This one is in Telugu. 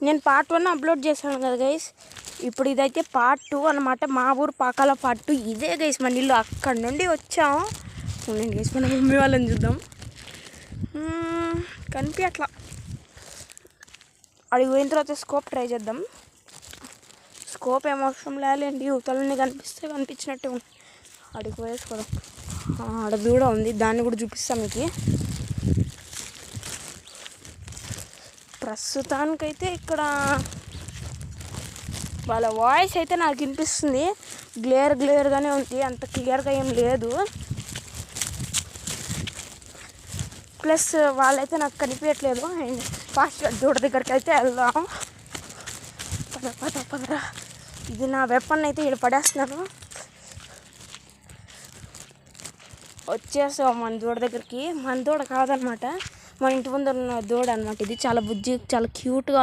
నేను పార్ట్ 1 అప్లోడ్ చేశాను కదా గైస్. ఇప్పుడు ఇదైతే పార్ట్ 2 అనమాట. మా ఊరు పాకాల పార్ట్ 2 ఇదే గైస్. మన ఇల్లు అక్కడ నుండి వచ్చాం. నేను గైస్ మన మమ్మీ వాళ్ళని చూద్దాం. కనిపించట్లా. అడిగి పోయిన తర్వాత స్కోప్ ట్రై చేద్దాం. స్కోప్ ఏం అవసరం లేదండి, యువతలన్నీ కనిపించినట్టే ఉంది. అడిగి పోయేసుకోవడం. ఆడ కూడా ఉంది, దాన్ని కూడా చూపిస్తాం మీకు. ప్రస్తుతానికైతే ఇక్కడ వాళ్ళ వాయిస్ అయితే నాకు వినిపిస్తుంది. గ్లేర్గానే ఉంది, అంత క్లియర్గా ఏం లేదు. ప్లస్ వాళ్ళైతే నాకు కనిపించట్లేదు. అండ్ ఫాస్ట్గా దూడ దగ్గరికి అయితే వెళ్దాం. పదరా. ఇది నా వెపన్ అయితే ఇక్కడ పడేస్తున్నాను. వచ్చేసాం మన దూడ దగ్గరికి. మన దూడ కాదనమాట, మన ఇంటి ముందు ఉన్న దూడ అనమాట. ఇది చాలా బుజ్జి, చాలా క్యూట్గా ఉంది.